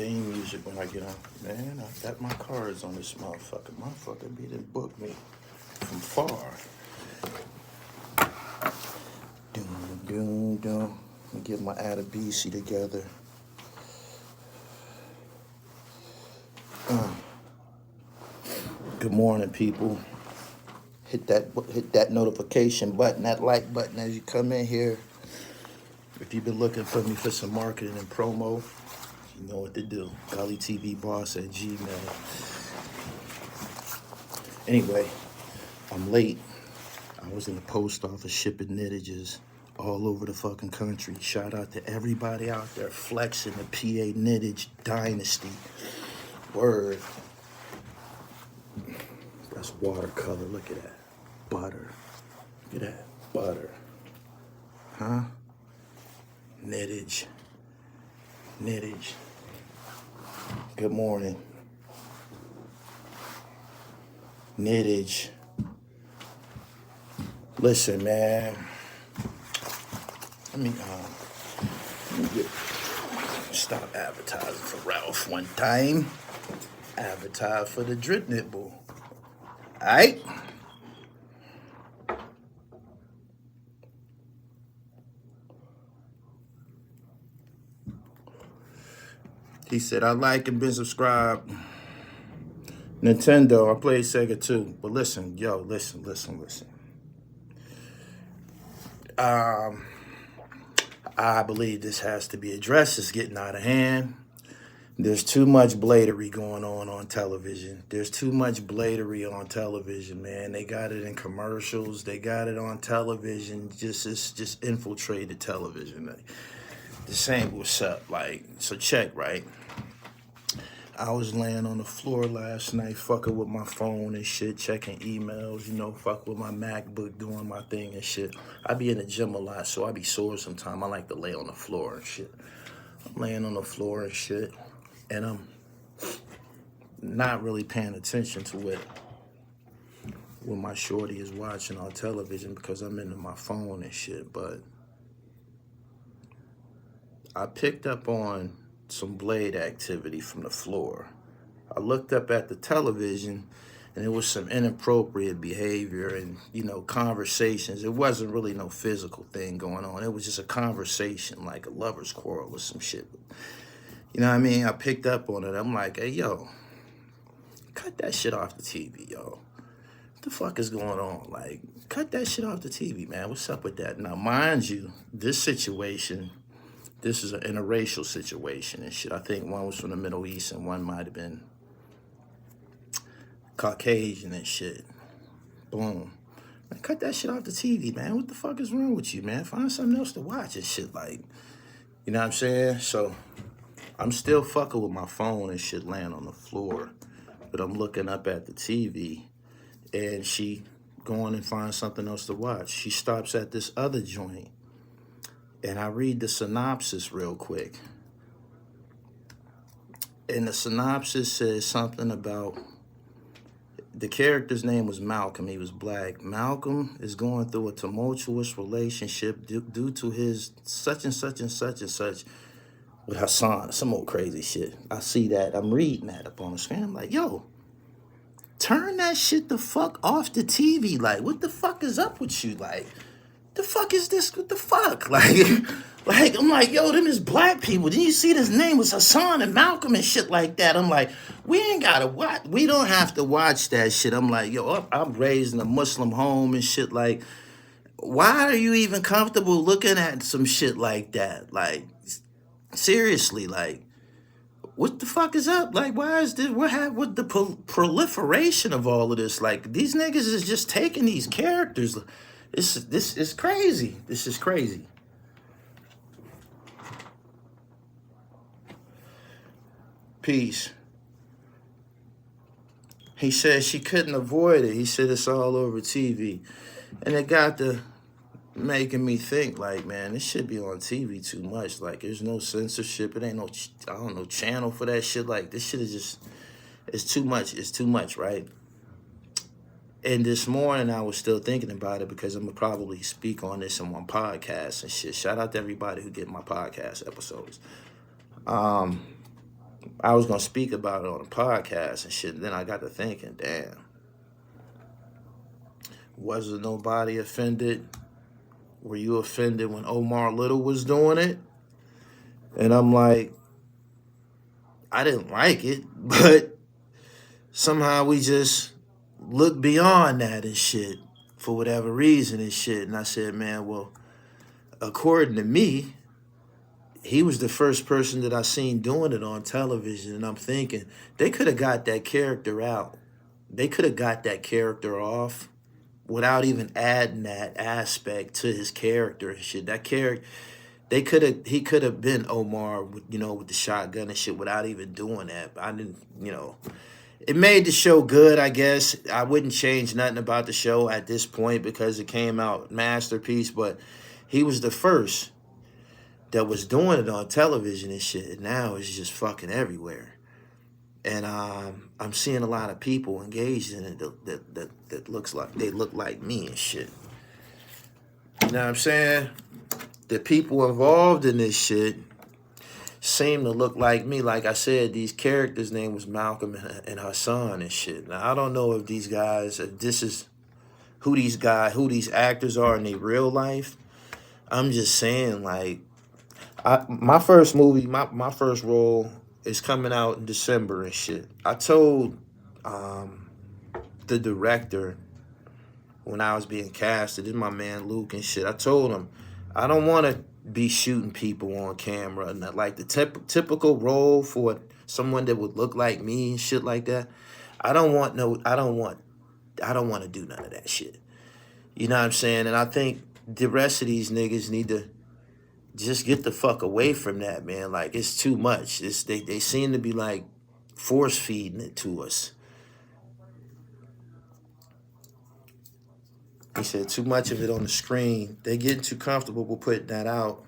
theme music when I get on. Man, I got my cards on this motherfucker. Motherfucker be done booked me from far. Doom, doom, doom. Let me get my Adabisi together. Good morning, people. Hit that notification button, that like button as you come in here. If you've been looking for me for some marketing and promo, you know what to do. Gully TV Boss at Gmail. Anyway, I'm late. I was in the post office shipping knittages all over the fucking country. Shout out to everybody out there flexing the PA knittage dynasty. Word. That's watercolor. Look at that. Butter. Look at that. Butter. Huh? Knittage. Knittage. Good morning. Knittage. Listen, man. Let me stop advertising for Ralph one time. Advertise for the Drip Nibble. Alright? He said, I like and been subscribed. Nintendo, I play Sega too. But listen, listen. I believe this has to be addressed. It's getting out of hand. There's too much bladery going on television. There's too much bladery on television, man. They got it in commercials. They got it on television. It's just infiltrated television. Like, this ain't what's up. Like, so check, right? I was laying on the floor last night, fucking with my phone and shit, checking emails, fuck with my MacBook, doing my thing and shit. I be in the gym a lot, so I be sore sometimes. I like to lay on the floor and shit. I'm laying on the floor and shit, and I'm not really paying attention to what my shorty is watching on television because I'm into my phone and shit, but I picked up on some blade activity from the floor. I looked up at the television and there was some inappropriate behavior and, conversations. It wasn't really no physical thing going on. It was just a conversation, like a lover's quarrel or some shit. You know what I mean? I picked up on it. I'm like, hey, yo, cut that shit off the TV, yo. What the fuck is going on? Like, cut that shit off the TV, man. What's up with that? Now, mind you, this situation, this is an interracial situation and shit. I think one was from the Middle East and one might have been Caucasian and shit. Boom. Man, cut that shit off the TV, man. What the fuck is wrong with you, man? Find something else to watch and shit. Like, you know what I'm saying? So, I'm still fucking with my phone and shit laying on the floor. But I'm looking up at the TV and she going and find something else to watch. She stops at this other joint. And I read the synopsis real quick. And the synopsis says something about, the character's name was Malcolm. He was black. Malcolm is going through a tumultuous relationship due to his such and such and such and such with Hassan. Some old crazy shit. I see that. I'm reading that up on the screen. I'm like, yo, turn that shit the fuck off the TV. Like, what the fuck is up with you? Like, the fuck is this? What the fuck? Like I'm like, yo, them is black people. Did you see this name was Hassan and Malcolm and shit like that? I'm like, we ain't gotta watch. We don't have to watch that shit. I'm like, yo, I'm raised in a Muslim home and shit. Like, why are you even comfortable looking at some shit like that? Like, seriously, like, what the fuck is up? Like, why is this? What the proliferation of all of this? Like, these niggas is just taking these characters. This is crazy. This is crazy. Peace. He said she couldn't avoid it. He said it's all over TV. And it got to making me think, like, man, this should be on TV too much. Like, there's no censorship. It ain't no, channel for that shit. Like, this shit is just, it's too much. It's too much, right? And this morning, I was still thinking about it because I'm going to probably speak on this in one podcast and shit. Shout out to everybody who get my podcast episodes. I was gonna speak about it on a podcast and shit. And then I got to thinking, damn, wasn't nobody offended? Were you offended when Omar Little was doing it? And I'm like, I didn't like it, but somehow we just look beyond that and shit for whatever reason and shit. And I said, man, well, according to me, he was the first person that I seen doing it on television. And I'm thinking they could have got that character out. They could have got that character off without even adding that aspect to his character and shit. That character, he could have been Omar, with the shotgun and shit without even doing that. But I didn't, it made the show good, I guess. I wouldn't change nothing about the show at this point because it came out masterpiece, but he was the first that was doing it on television and shit. And now it's just fucking everywhere. And I'm seeing a lot of people engaged in it that looks like they look like me and shit. You know what I'm saying? The people involved in this shit seem to look like me. Like I said, these characters' name was Malcolm and Hassan and shit. Now I don't know if these guys, if this is who these actors are in their real life. I'm just saying, like, my first movie, my first role is coming out in December and shit. I told the director when I was being casted, this is my man Luke and shit. I told him I don't want to be shooting people on camera and like the typical role for someone that would look like me and shit like that. I don't want to do none of that shit. You know what I'm saying? And I think the rest of these niggas need to just get the fuck away from that, man. Like, it's too much. They seem to be like force feeding it to us. He said too much of it on the screen. They getting too comfortable with putting that out.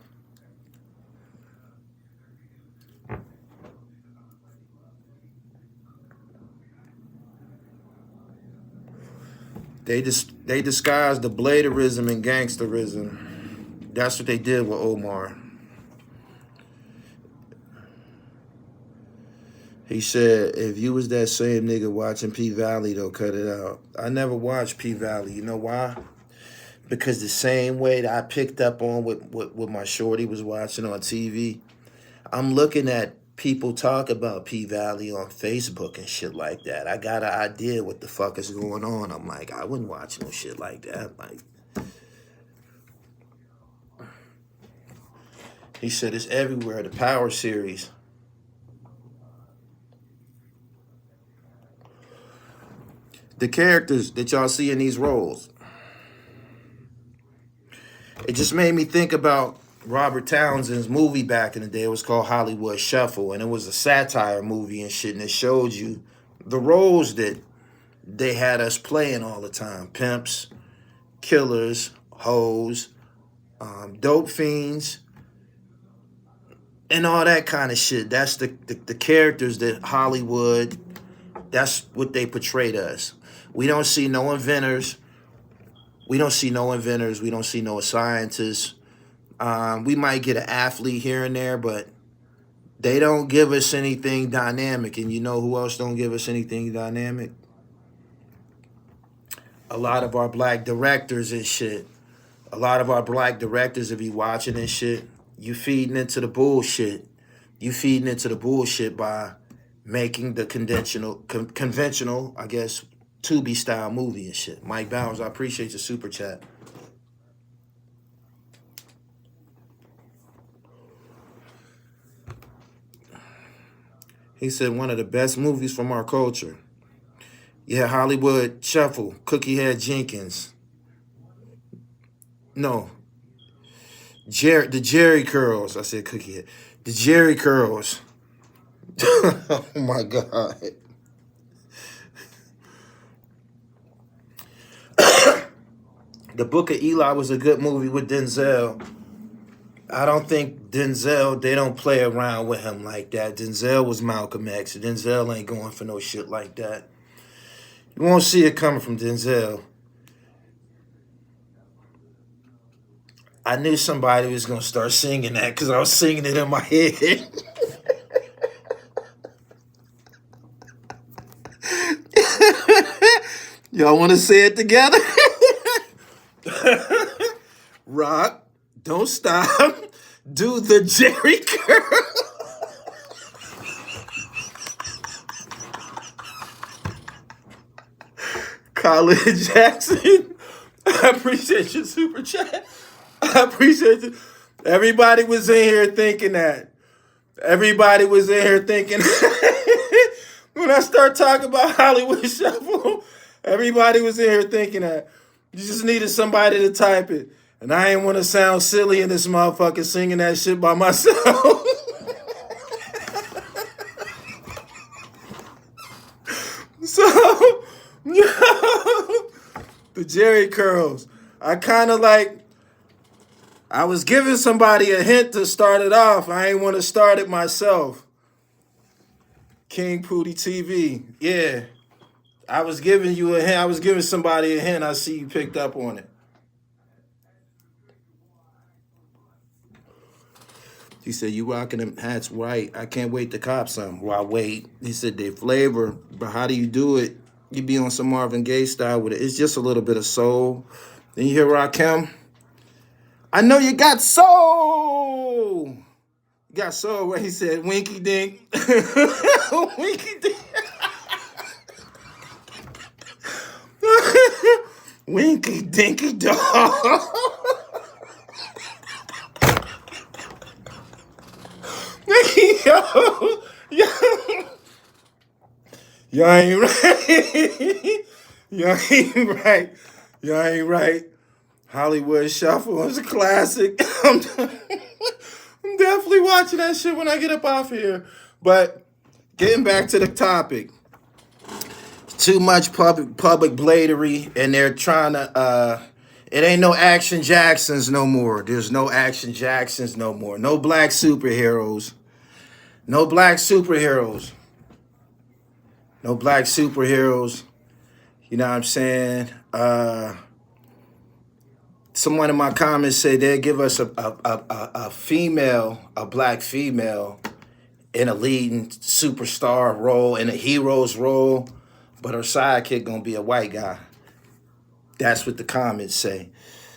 They disguised the bladerism and gangsterism. That's what they did with Omar. He said, if you was that same nigga watching P-Valley, though, cut it out. I never watched P-Valley. You know why? Because the same way that I picked up on what my shorty was watching on TV, I'm looking at people talk about P-Valley on Facebook and shit like that. I got an idea what the fuck is going on. I'm like, I wouldn't watch no shit like that. Like, he said it's everywhere, the Power series. The characters that y'all see in these roles, it just made me think about Robert Townsend's movie back in the day. It was called Hollywood Shuffle, and it was a satire movie and shit, and it showed you the roles that they had us playing all the time. Pimps, killers, hoes, dope fiends, and all that kind of shit. That's the characters that Hollywood, that's what they portrayed us. We don't see no inventors. We don't see no scientists. We might get an athlete here and there, but they don't give us anything dynamic. And you know who else don't give us anything dynamic? A lot of our black directors and shit. A lot of our black directors, if you watching this shit, you feeding into the bullshit. You feeding into the bullshit by making the conventional, I guess, Tubi style movie and shit. Mike Bowers, I appreciate your super chat. He said one of the best movies from our culture. Yeah, Hollywood Shuffle, Cookie Head Jenkins. No. The Jerry Curls. I said Cookie Head. The Jerry Curls. Oh my God. The Book of Eli was a good movie with Denzel. I don't think Denzel, they don't play around with him like that. Denzel was Malcolm X. Denzel ain't going for no shit like that. You won't see it coming from Denzel. I knew somebody was going to start singing that because I was singing it in my head. Y'all want to say it together? Rock, don't stop. Do the Jerry curl. Colin Jackson, I appreciate your super chat. I appreciate you. Everybody was in here thinking that. Everybody was in here thinking. When I start talking about Hollywood Shuffle, everybody was in here thinking that. You just needed somebody to type it. And I ain't want to sound silly in this motherfucker singing that shit by myself. So, the Jerry curls. I kind of like, I was giving somebody a hint to start it off. I ain't want to start it myself. King Pootie TV. Yeah. I was giving you a hint. I was giving somebody a hint. I see you picked up on it. He said, you rocking them hats right. I can't wait to cop some. Well, I wait. He said, they flavor, but how do you do it? You be on some Marvin Gaye style with it. It's just a little bit of soul. Then you hear Rakim? I know you got soul. You got soul, where he said, winky dink. Winky dink. Winky dinky dog. Yo. Y'all ain't right. Y'all ain't right. Y'all ain't right. Hollywood Shuffle is a classic. I'm definitely watching that shit when I get up off here. But getting back to the topic. Too much public bladery, and they're trying to it ain't no Action Jacksons no more. There's no Action Jacksons no more. No black superheroes. No black superheroes. No black superheroes. You know what I'm saying? Someone in my comments said they'd give us a female, a black female in a leading superstar role, in a hero's role, but her sidekick gonna be a white guy. That's what the comments say.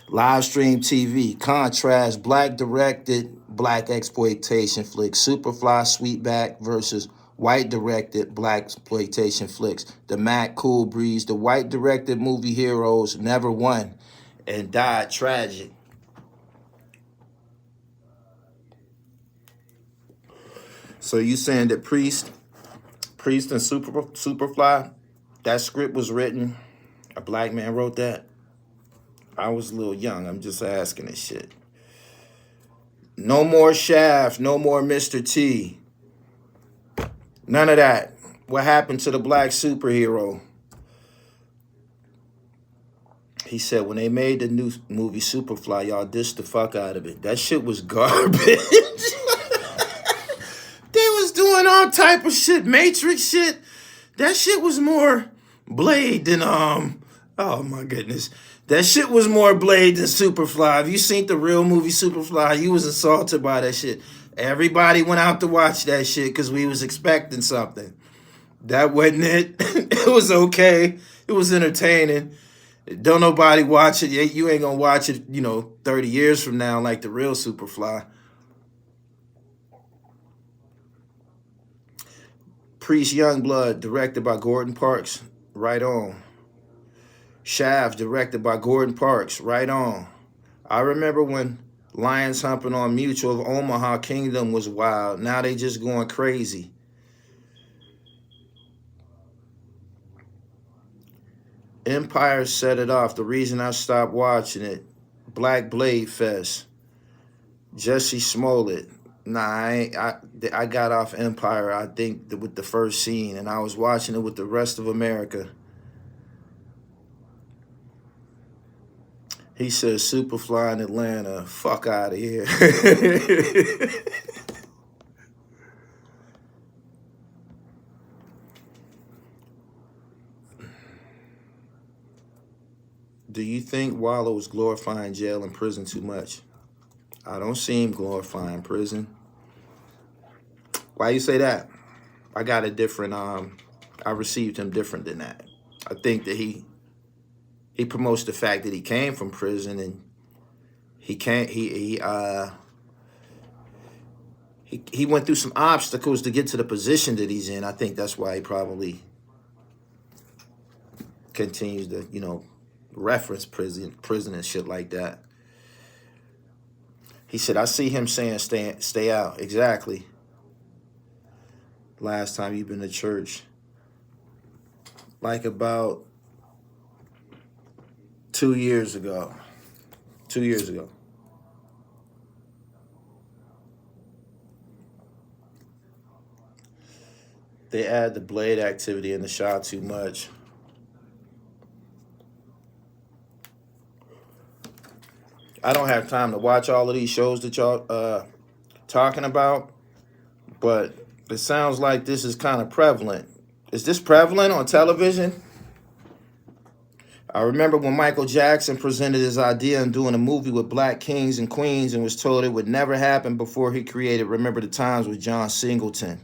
Live stream TV, contrast, black directed, black exploitation flicks. Superfly, Sweetback versus white directed, black exploitation flicks. The Mac, Cool Breeze, the white directed movie heroes never won and died tragic. So you saying that Priest and Superfly, that script was written, a black man wrote that? I was a little young. I'm just asking this shit. No more Shaft. No more Mr. T. None of that. What happened to the black superhero? He said when they made the new movie Superfly, y'all dissed the fuck out of it. That shit was garbage. They was doing all type of shit. Matrix shit. That shit was more Blade than, oh my goodness. That shit was more Blade than Superfly. If you seen the real movie Superfly, you was assaulted by that shit. Everybody went out to watch that shit because we was expecting something. That wasn't it. It was okay. It was entertaining. Don't nobody watch it. You ain't gonna watch it, 30 years from now like the real Superfly. Priest Youngblood, directed by Gordon Parks. Right on. Shaft, directed by Gordon Parks. Right on. I remember when Lions Humping on Mutual of Omaha Kingdom was wild. Now they just going crazy. Empire set it off. The reason I stopped watching it. Black Blade Fest. Jesse Smollett. Nah, I got off Empire, I think, with the first scene, and I was watching it with the rest of America. He says Superfly in Atlanta. Fuck out of here. Do you think Wallow is glorifying jail and prison too much? I don't see him glorifying prison. Why you say that? I got a different, I received him different than that. I think that he he promotes the fact that he came from prison and he went through some obstacles to get to the position that he's in. I think that's why he probably continues to, you know, reference prison and shit like that. He said, I see him saying stay out. Exactly. Last time you've been to church. Like about 2 years ago. 2 years ago. They add the blade activity in the shot too much. I don't have time to watch all of these shows that y'all talking about, but it sounds like this is kind of prevalent. Is this prevalent on television? I remember when Michael Jackson presented his idea of doing a movie with black kings and queens and was told it would never happen before he created Remember the Times with John Singleton.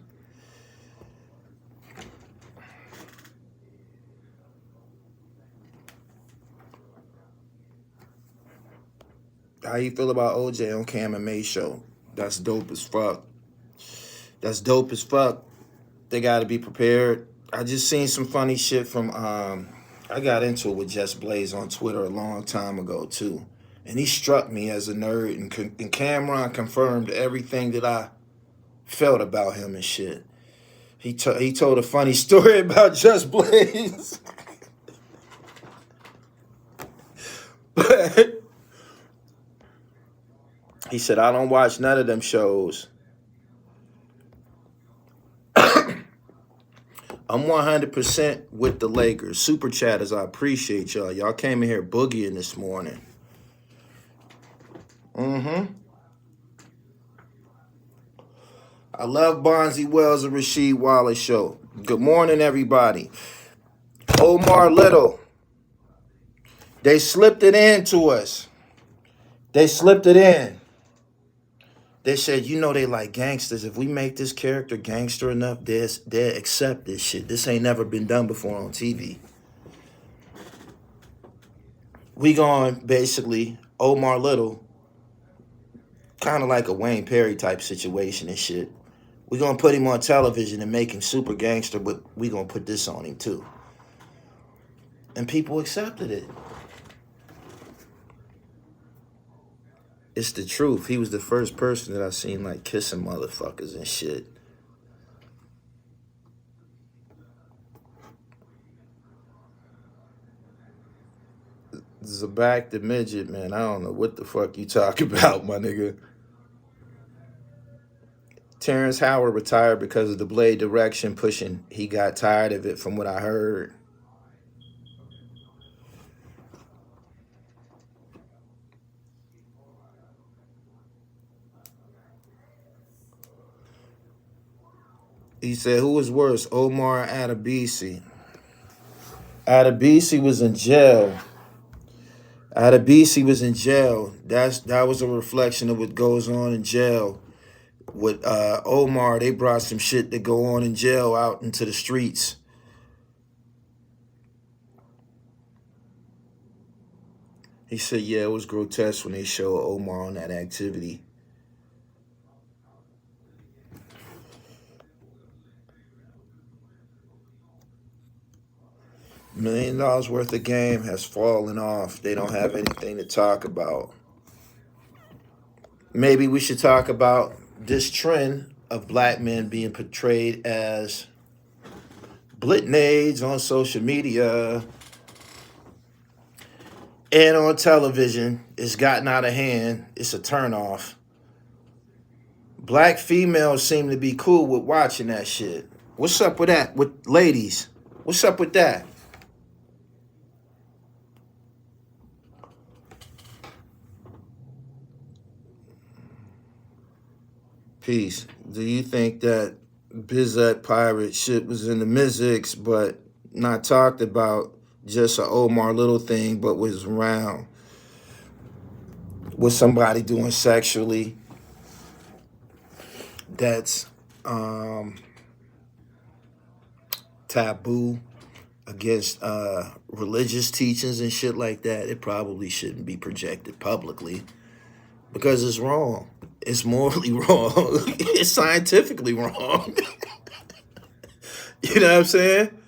How you feel about OJ on Cam and May show? That's dope as fuck. That's dope as fuck. They got to be prepared. I just seen some funny shit from, I got into it with Just Blaze on Twitter a long time ago, too. And he struck me as a nerd, and Cameron confirmed everything that I felt about him and shit. He told a funny story about Just Blaze. But he said, I don't watch none of them shows. I'm 100% with the Lakers. Super chatters, I appreciate y'all. Y'all came in here boogieing this morning. I love Bonzi Wells and Rasheed Wallace show. Good morning, everybody. Omar Little. They slipped it in to us. They slipped it in. They said, you know, they like gangsters. If we make this character gangster enough, they'll accept this shit. This ain't never been done before on TV. We going basically Omar Little, kind of like a Wayne Perry type situation and shit. We gonna put him on television and make him super gangster, but we gonna put this on him too. And people accepted it. It's the truth. He was the first person that I seen like kissing motherfuckers and shit. Zabak the midget, man. I don't know what the fuck you talking about, my nigga. Terrence Howard retired because of the blade direction pushing. He got tired of it from what I heard. He said, who was worse, Omar or Adebisi? Adebisi was in jail. Adebisi was in jail. That was a reflection of what goes on in jail. With Omar, they brought some shit that go on in jail out into the streets. He said, yeah, it was grotesque when they showed Omar on that activity. $1 million worth of game has fallen off. They don't have anything to talk about. Maybe we should talk about this trend of black men being portrayed as blitnades on social media and on television. It's gotten out of hand. It's a turnoff. Black females seem to be cool with watching that shit. What's up with that? With ladies? What's up with that? Peace. Do you think that Bizet pirate shit was in the Mystics, but not talked about, just a Omar Little thing, but was around with somebody doing sexually? That's taboo. against religious teachings and shit like that, it probably shouldn't be projected publicly because it's wrong. It's morally wrong. It's scientifically wrong. You know what I'm saying?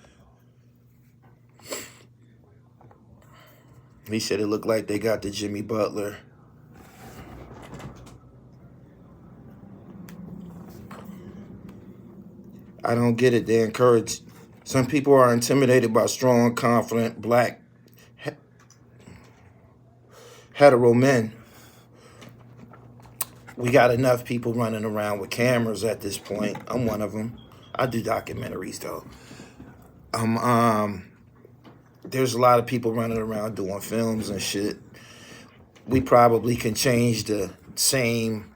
He said it looked like they got the Jimmy Butler. I don't get it. They encourage. Some people are intimidated by strong, confident, black, hetero men. We got enough people running around with cameras at this point. I'm one of them. I do documentaries though. There's a lot of people running around doing films and shit. We probably can change the same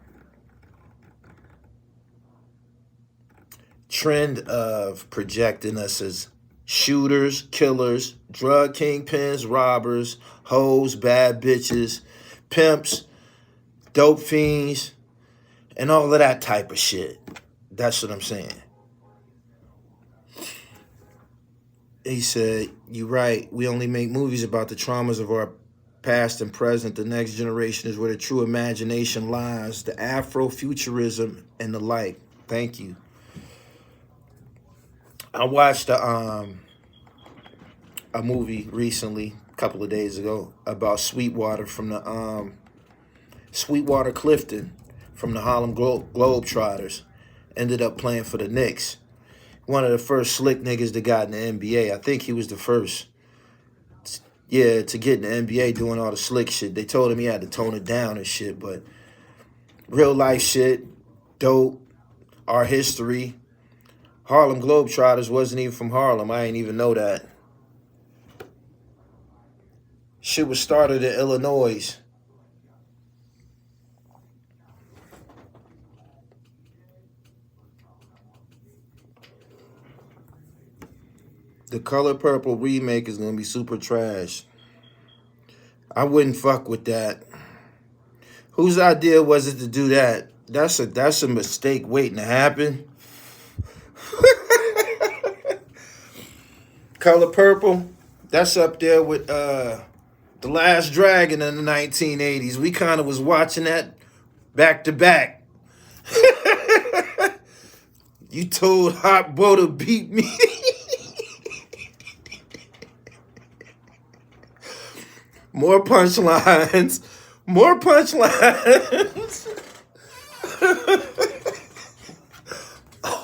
trend of projecting us as shooters, killers, drug kingpins, robbers, hoes, bad bitches, pimps, dope fiends, and all of that type of shit. That's what I'm saying. He said, "You're right. We only make movies about the traumas of our past and present. The next generation is where the true imagination lies, the Afrofuturism and the like." Thank you. I watched a movie recently, a couple of days ago, about Sweetwater from the Sweetwater Clifton from the Harlem Globetrotters. Ended up playing for the Knicks. One of the first slick niggas that got in the NBA. I think he was the first, to get in the NBA doing all the slick shit. They told him he had to tone it down and shit, but real life shit, dope, our history. Harlem Globetrotters wasn't even from Harlem. I ain't even know that. Shit was started in Illinois. The Color Purple remake is going to be super trash. I wouldn't fuck with that. Whose idea was it to do that? That's a mistake waiting to happen. Color Purple, that's up there with The Last Dragon in the 1980s. We kind of was watching that back to back. You told Hot Bo to beat me. More punchlines. More punchlines.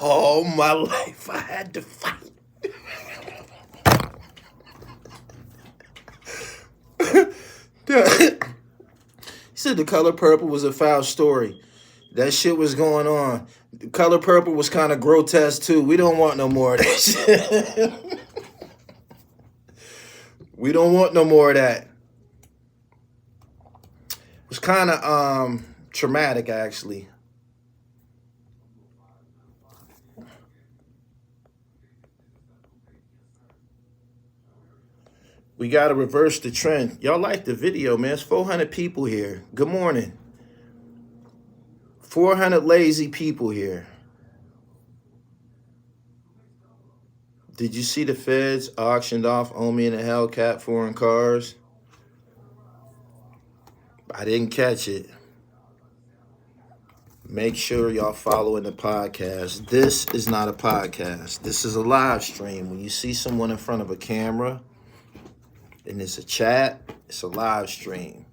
All my life I had to fight. He said The Color Purple was a foul story. That shit was going on. The Color Purple was kind of grotesque too. We don't want no more of that shit. We don't want no more of that. It was kind of traumatic, actually. We got to reverse the trend. Y'all like the video, man. It's 400 people here. Good morning. 400 lazy people here. Did you see the feds auctioned off Omi and the Hellcat foreign cars? I didn't catch it. Make sure y'all following the podcast. This is not a podcast. This is a live stream. When you see someone in front of a camera and it's a chat, it's a live stream.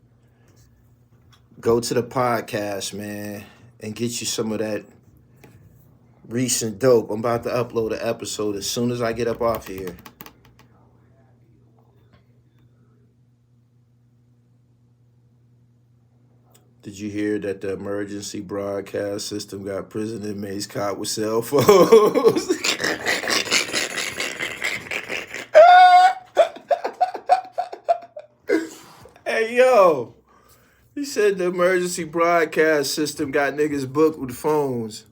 Go to the podcast, man, and get you some of that recent dope. I'm about to upload an episode as soon as I get up off here. Did you hear that the emergency broadcast system got prison inmates caught with cell phones? Hey, yo. He said the emergency broadcast system got niggas booked with phones.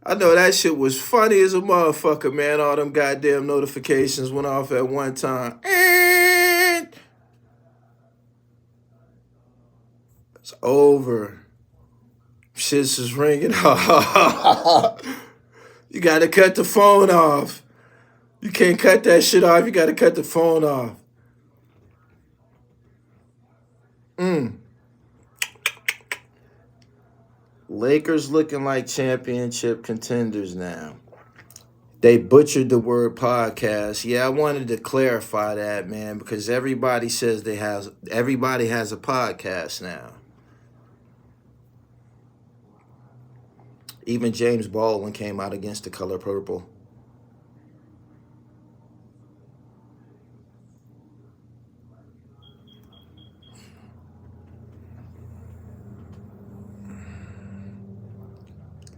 I know that shit was funny as a motherfucker, man. All them goddamn notifications went off at one time. It's over. Shit's just ringing. You gotta cut the phone off. You can't cut that shit off. You got to cut the phone off. Lakers looking like championship contenders now. They butchered the word podcast. Yeah, I wanted to clarify that, man, because everybody says everybody has a podcast now. Even James Baldwin came out against the color purple.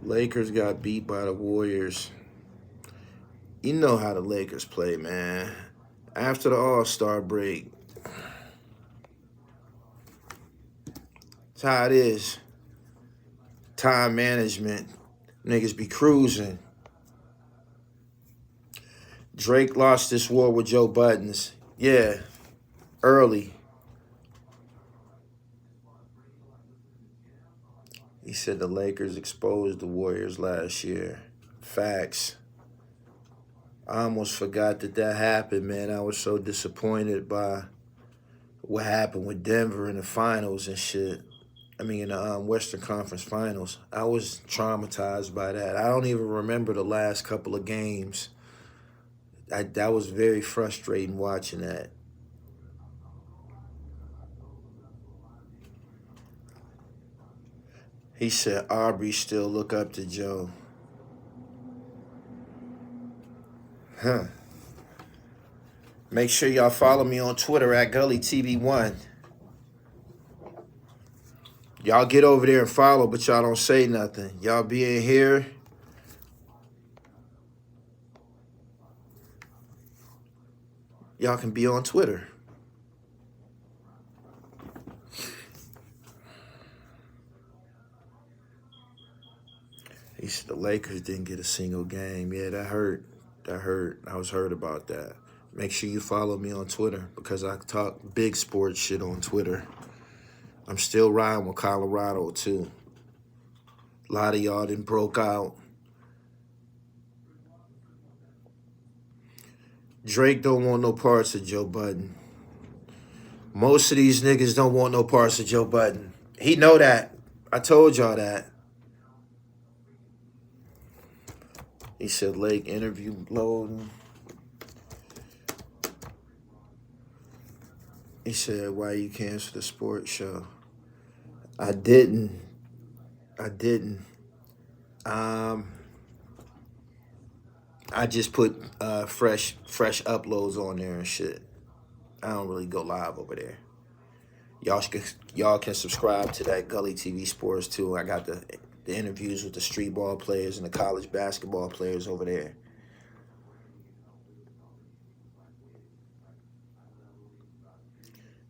Lakers got beat by the Warriors. You know how the Lakers play, man. After the All-Star break, that's how it is. Time management. Niggas be cruising. Drake lost this war with Joe Buttons. Yeah, early. He said the Lakers exposed the Warriors last year. Facts. I almost forgot that happened, man. I was so disappointed by what happened with Denver in the finals and shit. I mean, in the Western Conference Finals. I was traumatized by that. I don't even remember the last couple of games. That was very frustrating watching that. He said Aubrey still look up to Joe. Huh. Make sure y'all follow me on Twitter at Gully TV 1. Y'all get over there and follow, but y'all don't say nothing. Y'all be in here. Y'all can be on Twitter. He said the Lakers didn't get a single game. Yeah, that hurt. That hurt. I was hurt about that. Make sure you follow me on Twitter because I talk big sports shit on Twitter. I'm still riding with Colorado, too. A lot of y'all done broke out. Drake don't want no parts of Joe Budden. Most of these niggas don't want no parts of Joe Budden. He know that. I told y'all that. He said Lake interview loading. He said, why you cancel the sports show? I didn't. I just put fresh uploads on there and shit. I don't really go live over there. Y'all can subscribe to that Gully TV Sports too. I got the interviews with the street ball players and the college basketball players over there.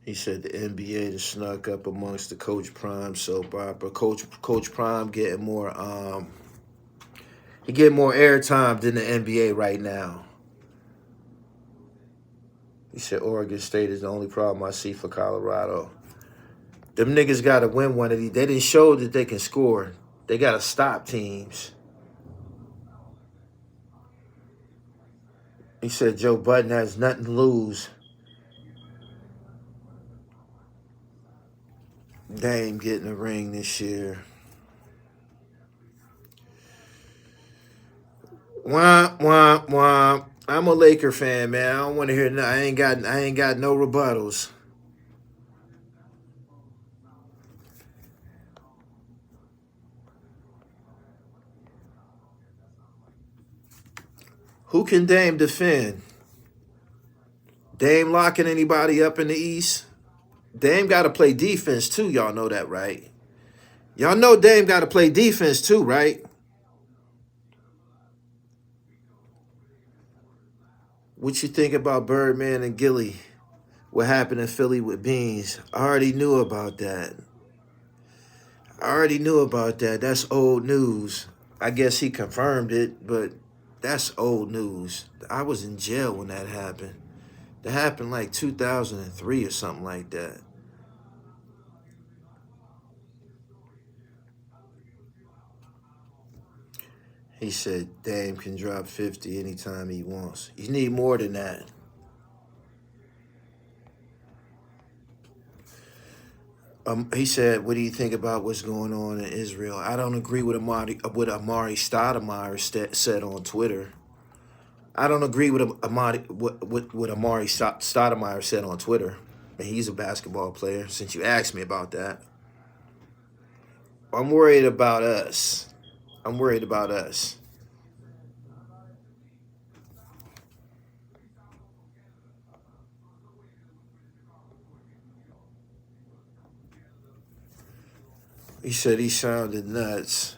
He said the NBA just snuck up amongst the Coach Prime soap opera. Coach Prime getting more he getting more airtime than the NBA right now. He said Oregon State is the only problem I see for Colorado. Them niggas got to win one of these. They didn't show that they can score. They got to stop teams. He said Joe Budden has nothing to lose. Dame getting a ring this year. Womp, womp, womp. I'm a Laker fan, man. I don't want to hear no. I ain't got no rebuttals. Who can Dame defend? Dame locking anybody up in the East? Dame got to play defense too. Y'all know that, right? Y'all know Dame got to play defense too, right? What you think about Birdman and Gilly? What happened in Philly with Beans? I already knew about that. That's old news. I guess he confirmed it, but that's old news. I was in jail when that happened. That happened like 2003 or something like that. He said, Dame can drop 50 anytime he wants. You need more than that. He said, what do you think about what's going on in Israel? I don't agree with what Amari Stoudemire said on Twitter. I don't agree with what Amari Stoudemire said on Twitter. And he's a basketball player, since you asked me about that. I'm worried about us. I'm worried about us. He said he sounded nuts.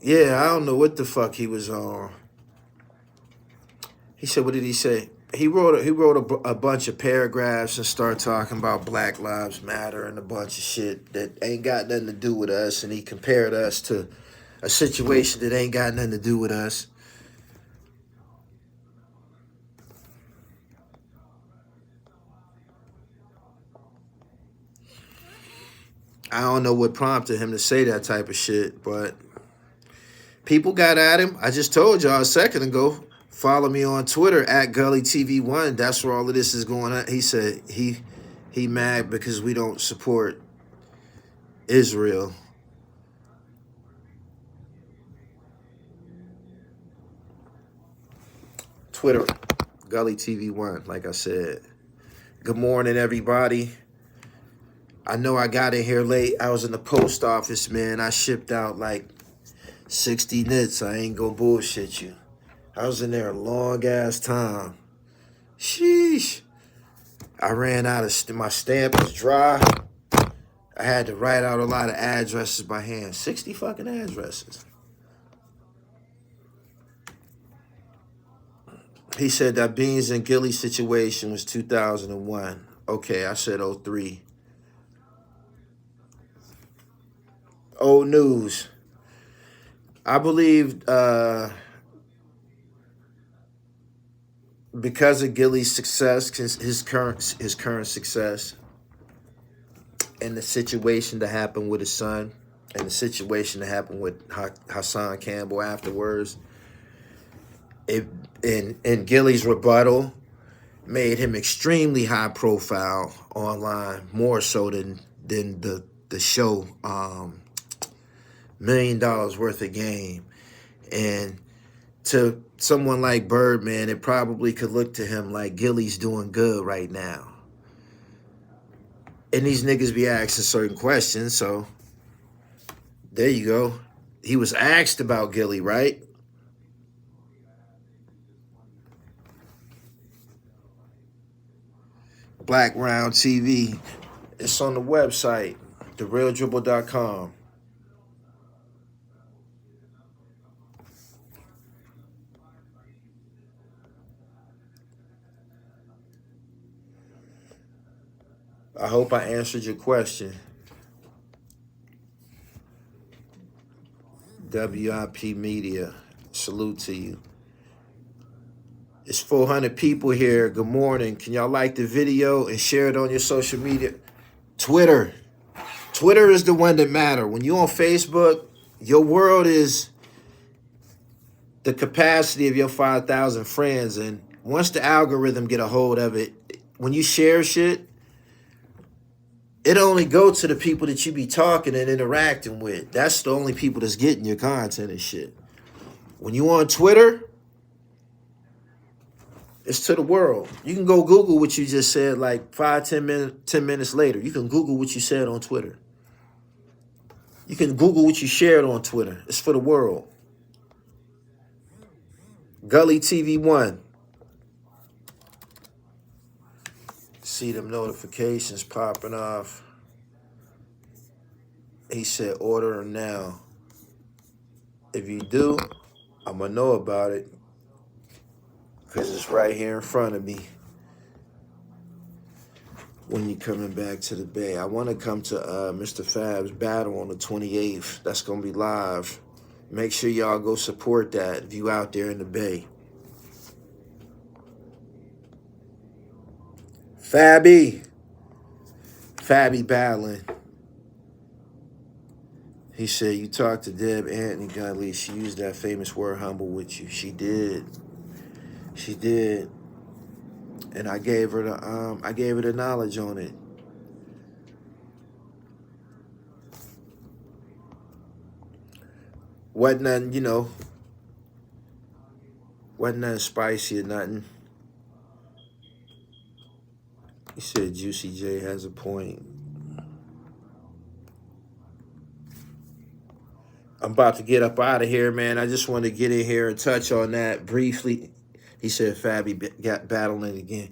Yeah, I don't know what the fuck he was on. He said, what did he say? He wrote a bunch of paragraphs and started talking about Black Lives Matter and a bunch of shit that ain't got nothing to do with us. And he compared us to a situation that ain't got nothing to do with us. I don't know what prompted him to say that type of shit, but people got at him. I just told y'all a second ago. Follow me on Twitter at Gully TV 1. That's where all of this is going on. He said he mad because we don't support Israel. Twitter, Gully TV 1, like I said. Good morning, everybody. I know I got in here late. I was in the post office, man. I shipped out like 60 knits. I ain't gonna bullshit you. I was in there a long-ass time. Sheesh. I ran out of, my stamp was dry. I had to write out a lot of addresses by hand. 60 fucking addresses. He said that Beans and Gilly situation was 2001. Okay, I said 03. Old news. I believe because of Gilly's success, his current success, and the situation that happened with his son, and the situation that happened with Hassan Campbell afterwards, and Gilly's rebuttal made him extremely high profile online, more so than the show $1 million worth of game. And to someone like Birdman, it probably could look to him like Gilly's doing good right now. And these niggas be asking certain questions, so there you go. He was asked about Gilly, right? Black Round TV. It's on the website, therealdribble.com. I hope I answered your question. WIP Media, salute to you. It's 400 people here. Good morning. Can y'all like the video and share it on your social media? Twitter. Twitter is the one that matters. When you're on Facebook, your world is the capacity of your 5,000 friends. And once the algorithm get a hold of it, when you share shit, it only goes to the people that you be talking and interacting with. That's the only people that's getting your content and shit. When you on Twitter, it's to the world. You can go Google what you just said like 10 minutes later. You can Google what you said on Twitter. You can Google what you shared on Twitter. It's for the world. Gully TV 1. See them notifications popping off. He said, order them now. If you do, I'm going to know about it because it's right here in front of me. When you're coming back to the Bay, I want to come to Mr. Fab's battle on the 28th. That's going to be live. Make sure y'all go support that if you out there in the Bay. Fabby battling. He said, you talked to Deb Anthony Gully. She used that famous word humble with you. She did. She did. And I gave her the knowledge on it. Wasn't nothing, you know, wasn't nothing spicy or nothing. He said Juicy J has a point. I'm about to get up out of here, man. I just want to get in here and touch on that briefly. He said Fabby got battling again.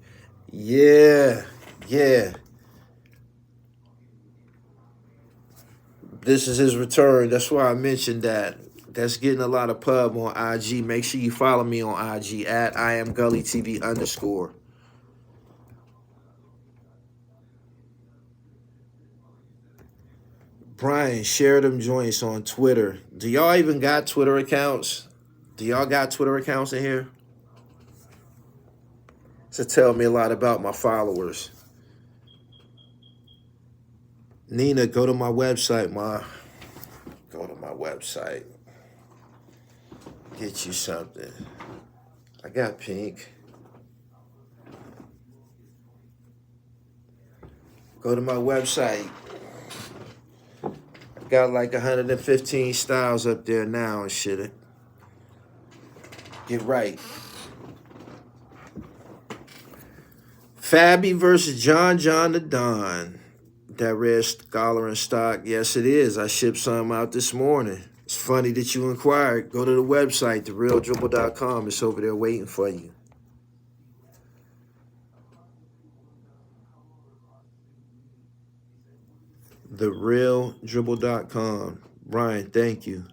Yeah, yeah. This is his return. That's why I mentioned that. That's getting a lot of pub on IG. Make sure you follow me on IG at @IamGullyTV_. Brian, share them joints on Twitter. Do y'all even got Twitter accounts? Do y'all got Twitter accounts in here? To tell me a lot about my followers. Nina, go to my website, ma. Go to my website. Get you something. I got pink. Go to my website. I got like 115 styles up there now and shit. Get right. Fabby versus John the Don. That red scholar in stock. Yes, it is. I shipped some out this morning. It's funny that you inquired. Go to the website, therealdribble.com. It's over there waiting for you. Therealdribble.com. Brian, thank you.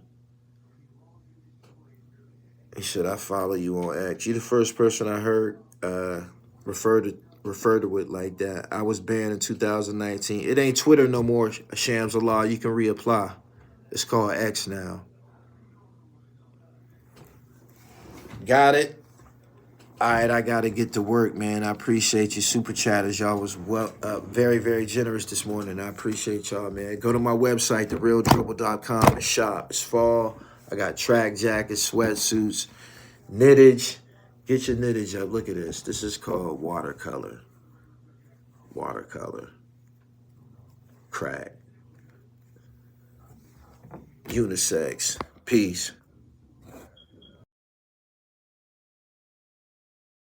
He said, I follow you on X. You're the first person I heard refer to it like that. I was banned in 2019. It ain't Twitter no more, Shams Allah. You can reapply. It's called X now. Got it? All right, I got to get to work, man. I appreciate you super chatters. Y'all was very, very generous this morning. I appreciate y'all, man. Go to my website, therealdribble.com, and shop. It's fall. I got track jackets, sweatsuits, knittage. Get your knittage up. Look at this. This is called watercolor. Watercolor. Crack. Unisex. Peace.